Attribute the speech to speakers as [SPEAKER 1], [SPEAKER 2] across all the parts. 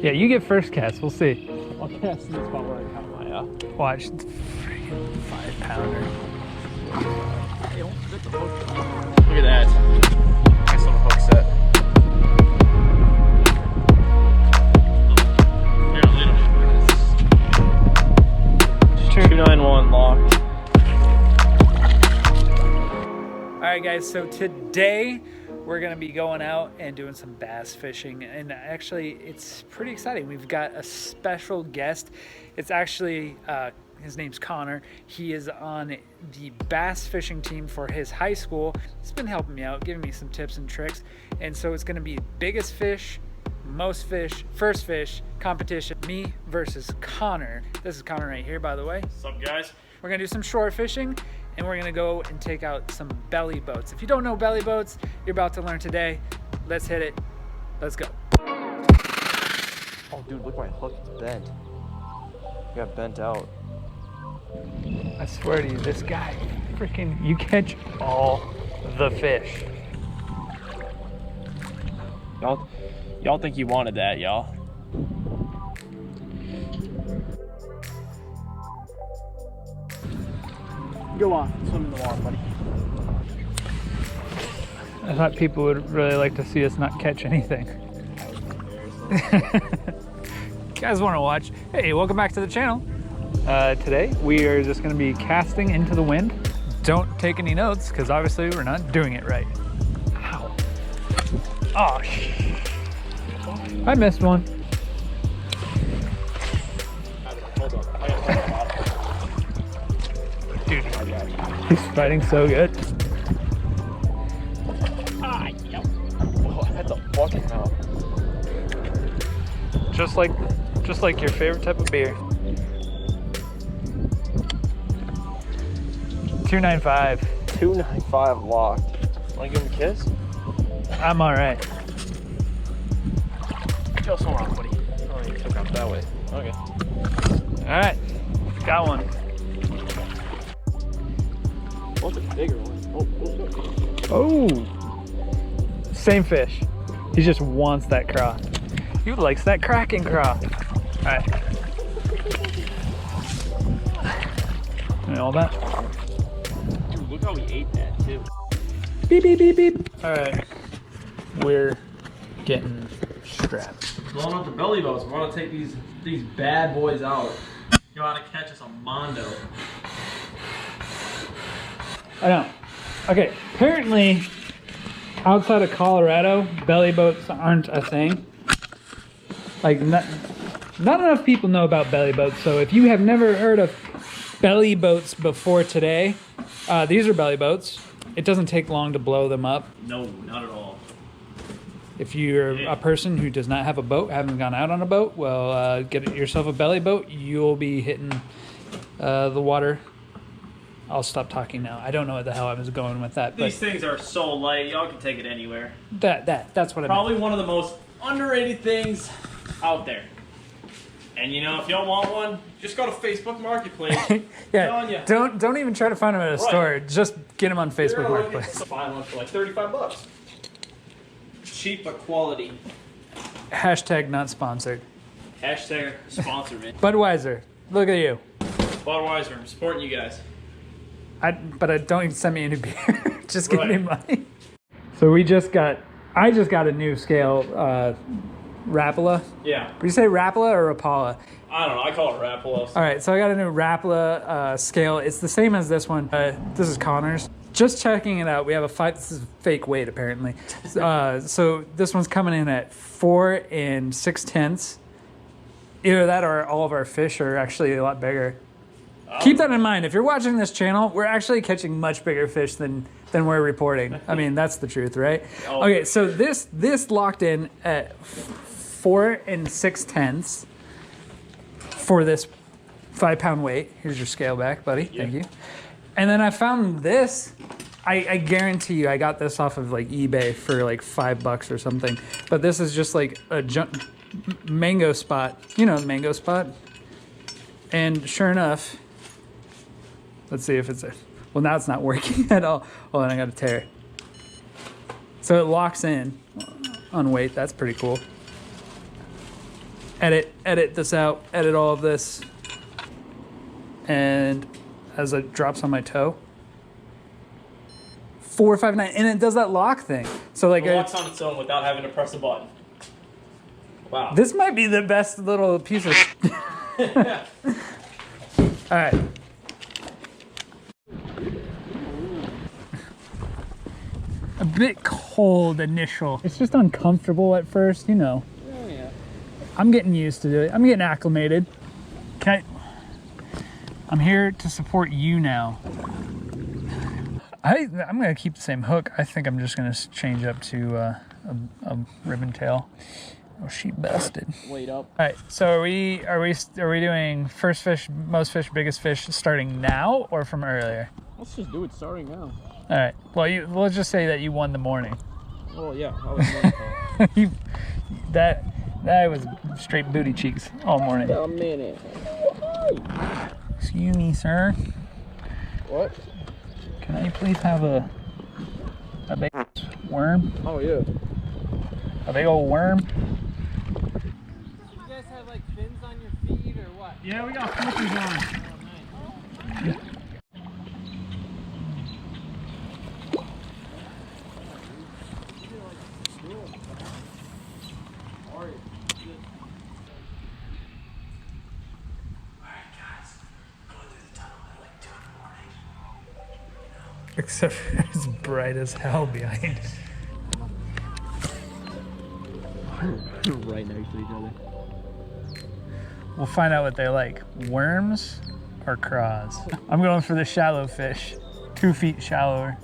[SPEAKER 1] Yeah, you get first cast. We'll see.
[SPEAKER 2] I'll cast in the spot where I got my,
[SPEAKER 1] Watch. It's a freaking 5-pounder.
[SPEAKER 2] Look at that. Nice little hook set.
[SPEAKER 1] Sure.
[SPEAKER 2] 291 locked.
[SPEAKER 1] All right, guys. So today we're gonna be going out and doing some bass fishing, and actually, it's pretty exciting. We've got a special guest. It's actually his name's Connor. He is on the bass fishing team for his high school. He's been helping me out, giving me some tips and tricks, and so it's gonna be biggest fish, most fish, first fish competition. Me versus Connor. This is Connor right here, by the way.
[SPEAKER 2] What's up, guys?
[SPEAKER 1] We're gonna do some shore fishing, and we're gonna go and take out some belly boats. If you don't know belly boats, you're about to learn today. Let's hit it. Let's go.
[SPEAKER 2] Oh, dude, look, my hook is bent. It got bent out.
[SPEAKER 1] I swear to you, this guy, freaking, you catch all the fish.
[SPEAKER 2] Y'all think you wanted that, y'all? Go on, swim in the water, buddy.
[SPEAKER 1] I thought people would really like to see us not catch anything. You guys want to watch? Hey, welcome back to the channel. Today we are just going to be casting into the wind. Don't take any notes because obviously we're not doing it right. Ow. Oh, I missed one.
[SPEAKER 2] Hold on.
[SPEAKER 1] Dude, he's fighting so good.
[SPEAKER 2] Ah, yep. Oh, I had the fucking mouth.
[SPEAKER 1] Just like your favorite type of beer. 295.
[SPEAKER 2] 295 locked. Want to give him a kiss?
[SPEAKER 1] I'm all right.
[SPEAKER 2] Tell someone wrong, buddy. Oh, you took off that way. Okay.
[SPEAKER 1] All right, got one.
[SPEAKER 2] What's a bigger one? Oh.
[SPEAKER 1] Same fish. He just wants that craw. He likes that cracking craw. All right. And all that.
[SPEAKER 2] Dude, look how he ate that too.
[SPEAKER 1] Beep, beep, beep, beep. All right, we're getting strapped.
[SPEAKER 2] Blowing up the belly boats. We want to take these bad boys out. You want to catch us a mondo.
[SPEAKER 1] I know. Okay, apparently outside of Colorado, belly boats aren't a thing. Like, not enough people know about belly boats, so if you have never heard of belly boats before today, these are belly boats. It doesn't take long to blow them up.
[SPEAKER 2] No, not at all.
[SPEAKER 1] If you're a person who does not have a boat, haven't gone out on a boat, well, get yourself a belly boat. You'll be hitting the water. I'll stop talking now. I don't know what the hell I was going with that.
[SPEAKER 2] These things are so light, y'all can take it anywhere.
[SPEAKER 1] That's what I meant.
[SPEAKER 2] Probably one of the most underrated things out there. And you know, if y'all want one, just go to Facebook Marketplace.
[SPEAKER 1] Yeah, don't even try to find them at a store. Just get them on Facebook Marketplace.
[SPEAKER 2] Find one for like $35. Cheap but quality.
[SPEAKER 1] Hashtag not sponsored.
[SPEAKER 2] Hashtag sponsor me.
[SPEAKER 1] Budweiser, look at you.
[SPEAKER 2] Budweiser, I'm supporting you guys.
[SPEAKER 1] But I don't even send me any beer. Just give me money. So I just got a new scale, Rapala.
[SPEAKER 2] Yeah.
[SPEAKER 1] Would you say Rapala or Rapala?
[SPEAKER 2] I don't know. I call it Rapala.
[SPEAKER 1] All right, so I got a new Rapala scale. It's the same as this one. This is Connor's. Just checking it out. We have this is fake weight apparently. So this one's coming in at 4 6/10. Either that or all of our fish are actually a lot bigger. Keep that in mind. If you're watching this channel, we're actually catching much bigger fish than we're reporting. I mean, that's the truth, right? Okay, so this locked in at 4 6/10 for this 5-pound weight. Here's your scale back, buddy. Yep. Thank you. And then I found this. I guarantee you, I got this off of like eBay for like $5 or something. But this is just like a mango spot. You know, the mango spot. And sure enough, let's see if it's a. Well, now it's not working at all. Oh, and I got a tear. So it locks in on weight. That's pretty cool. edit this out, edit all of this. And as it drops on my toe, 459, and it does that lock thing. So like
[SPEAKER 2] It locks on its own without having to press a button. Wow.
[SPEAKER 1] this might be the best little piece of. All right. A bit cold initial. It's just uncomfortable at first, you know.
[SPEAKER 2] Oh, yeah.
[SPEAKER 1] I'm getting used to it. I'm getting acclimated. I'm here to support you now. I'm gonna keep the same hook. I think I'm just gonna change up to a ribbon tail. Oh, she busted.
[SPEAKER 2] Wait up.
[SPEAKER 1] All right, so are we doing first fish, most fish, biggest fish starting now or from earlier?
[SPEAKER 2] Let's just do it starting now.
[SPEAKER 1] All right. Well, let's just say that you won the morning.
[SPEAKER 2] Oh yeah, I was wonderful.
[SPEAKER 1] that was straight booty cheeks all morning.
[SPEAKER 2] A minute.
[SPEAKER 1] Excuse me, sir.
[SPEAKER 2] What?
[SPEAKER 1] Can I please have a big worm?
[SPEAKER 2] Oh yeah.
[SPEAKER 1] A big old worm?
[SPEAKER 3] You guys have like fins on your feet or what?
[SPEAKER 1] Yeah, we got flippers on.
[SPEAKER 3] Oh, nice.
[SPEAKER 1] Except for it's bright as hell behind.
[SPEAKER 2] Right next to each other.
[SPEAKER 1] We'll find out what they like. Worms or craws? I'm going for the shallow fish. 2 feet shallower.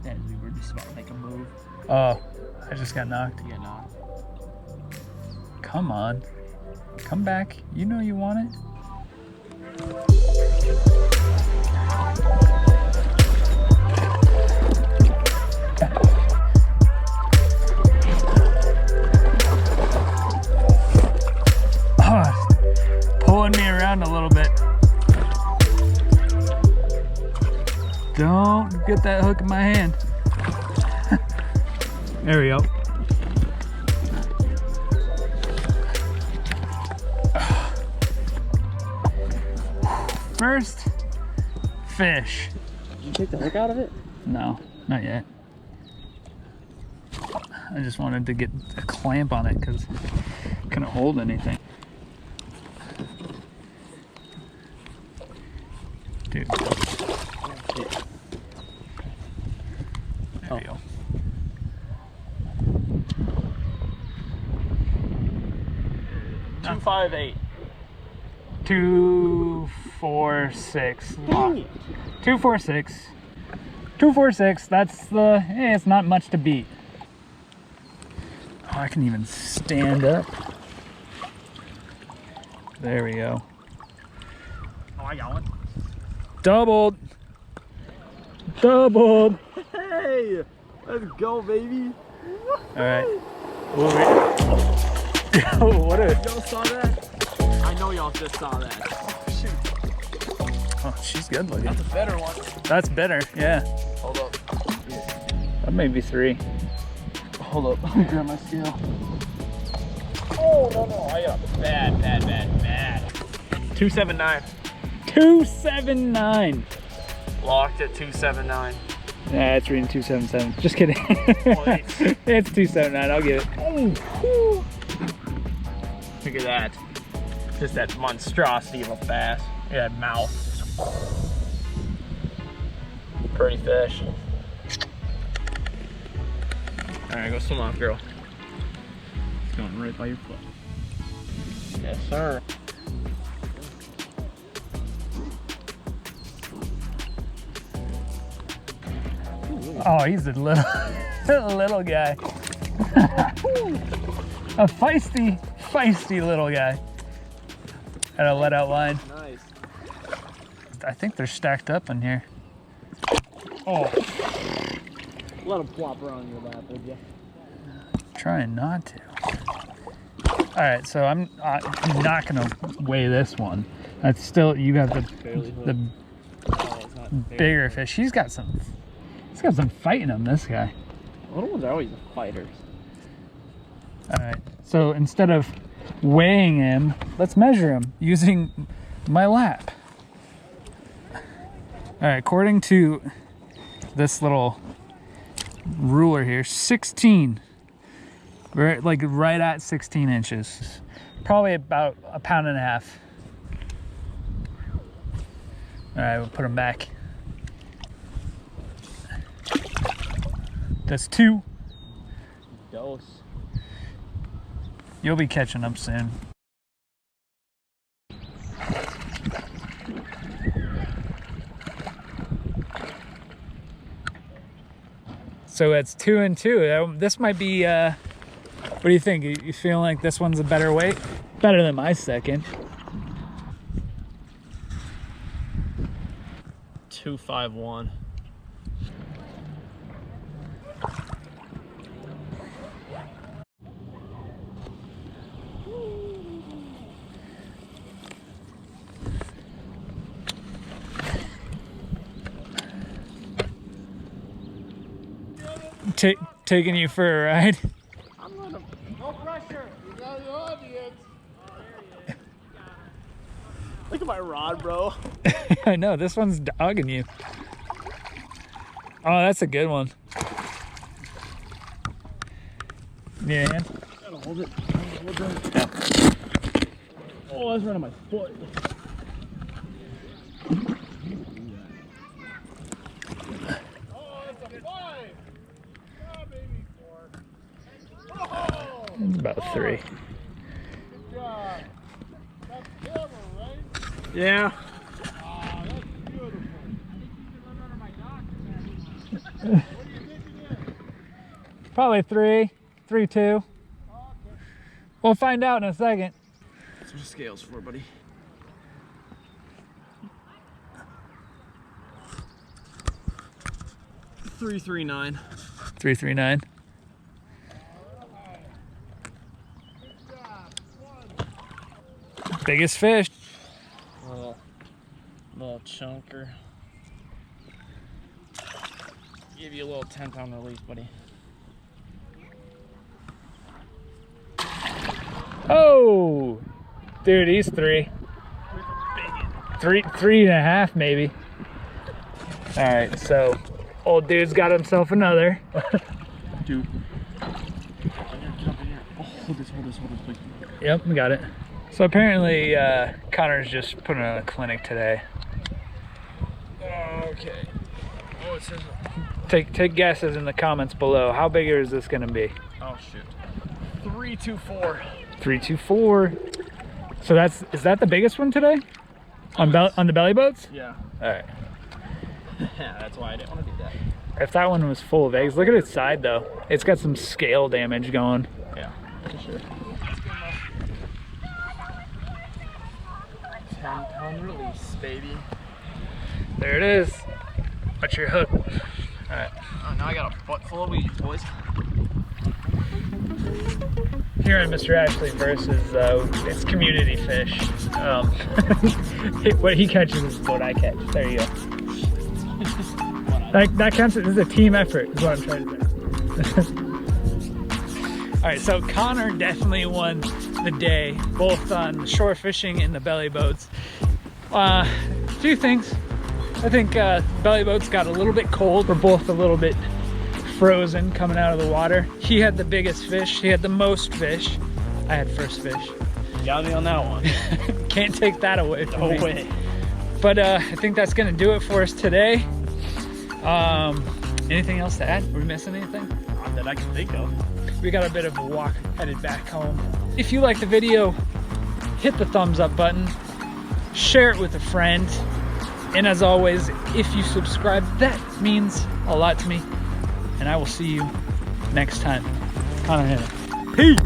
[SPEAKER 2] Yeah, we were just about to make a move.
[SPEAKER 1] Oh, I just got knocked.
[SPEAKER 2] Yeah, no.
[SPEAKER 1] Come on. Come back. You know you want it. Pulling me around a little bit. Don't get that hook in my hand. There we go. First fish.
[SPEAKER 2] Did you take the hook out of it?
[SPEAKER 1] No, not yet. I just wanted to get a clamp on it because I couldn't hold anything. Dude. There we go.
[SPEAKER 2] Two 5.8.
[SPEAKER 1] 246.
[SPEAKER 2] Dang it.
[SPEAKER 1] 246. 246. That's the. It's not much to beat. Oh, I can even stand up. There we go.
[SPEAKER 2] Oh, I got one.
[SPEAKER 1] Doubled. Doubled.
[SPEAKER 2] Hey, let's go, baby.
[SPEAKER 1] All right. What a.
[SPEAKER 2] Y'all saw that? I know y'all just saw that. Oh, shoot.
[SPEAKER 1] Oh, she's good looking.
[SPEAKER 2] That's a better one.
[SPEAKER 1] That's better. Yeah.
[SPEAKER 2] Hold up.
[SPEAKER 1] That may be 3.
[SPEAKER 2] Hold up. Let me grab my scale. Oh, no. I got bad. 279.
[SPEAKER 1] 279.
[SPEAKER 2] Locked at 279.
[SPEAKER 1] Nah, it's reading 277. Just kidding. It's 279. I'll get it.
[SPEAKER 2] Oh, look at that. Just that monstrosity of a bass. Look at that mouth. Pretty fish. Alright, go swim off, girl. It's going right by your foot. Yes, sir.
[SPEAKER 1] Oh, he's a little, little guy. A feisty little guy. At a let out line.
[SPEAKER 2] Nice.
[SPEAKER 1] I think they're stacked up in here. Oh,
[SPEAKER 2] Let him plop around on your lap, would you?
[SPEAKER 1] trying not to. All right, so I'm not gonna weigh this one. That's still, you got the bigger fish. He's got some fight in him, this guy.
[SPEAKER 2] Little ones are always the fighters.
[SPEAKER 1] All right, so instead of weighing him, let's measure him using my lap. All right, according to this little ruler here, 16. We're like right at 16 inches. Probably about 1.5 pounds. All right, we'll put him back. That's 2.
[SPEAKER 2] Dose.
[SPEAKER 1] You'll be catching up soon. So it's 2 and 2. This might be, what do you think? You feeling like this one's a better weight? Better than my second.
[SPEAKER 2] 251.
[SPEAKER 1] Taking you for a ride.
[SPEAKER 3] I'm gonna. No pressure. You got the audience.
[SPEAKER 2] Look at my rod, bro.
[SPEAKER 1] I know, this one's dogging you. Oh, that's a good one. Yeah.
[SPEAKER 2] Gotta hold it. Yeah. Oh, I was running my foot.
[SPEAKER 1] It's about 3.
[SPEAKER 3] Good job. That's camera, right?
[SPEAKER 2] Yeah.
[SPEAKER 3] Ah, that's beautiful. What are you thinking there?
[SPEAKER 1] Probably 3, 3.2. We'll find out in a second.
[SPEAKER 2] That's what the scale's for, buddy. $339.
[SPEAKER 1] 339. Biggest fish.
[SPEAKER 2] Little chunker. Give you a little 10-pound release, buddy.
[SPEAKER 1] Oh, dude, he's 3. 3.5 maybe. All right, so old dude's got himself another.
[SPEAKER 2] Dude. Oh, hold this, please.
[SPEAKER 1] Yep, we got it. So apparently Connor's just putting on a clinic today.
[SPEAKER 2] Okay. Oh, it says.
[SPEAKER 1] Take guesses in the comments below. How big is this gonna be?
[SPEAKER 2] Oh shoot. 324.
[SPEAKER 1] 324. So is that the biggest one today? On the belly boats?
[SPEAKER 2] Yeah.
[SPEAKER 1] All right.
[SPEAKER 2] Yeah, that's why I didn't want to do that.
[SPEAKER 1] If that one was full of eggs, look at its side though. It's got some scale damage going.
[SPEAKER 2] Yeah, for sure. 10-pound release, baby.
[SPEAKER 1] There it is. What's your hook? All right.
[SPEAKER 2] Oh, now I got a foot full of weeds, boys.
[SPEAKER 1] Here on Mr. Ashley versus it's community fish. What he catches is what I catch. There you go. That counts. This is a team effort, is what I'm trying to say. All right, so Connor definitely won the day, both on shore fishing and the belly boats. A few things. I think belly boats got a little bit cold. We're both a little bit frozen coming out of the water. He had the biggest fish. He had the most fish. I had first fish.
[SPEAKER 2] Got me on that one.
[SPEAKER 1] Can't take that away from me.
[SPEAKER 2] No way.
[SPEAKER 1] But I think that's gonna do it for us today. Anything else to add? Are we missing anything?
[SPEAKER 2] Not that I can think of.
[SPEAKER 1] We got a bit of a walk headed back home. If you like the video, hit the thumbs up button, share it with a friend, and as always, if you subscribe, that means a lot to me. And I will see you next time. Connor Hanna. Peace!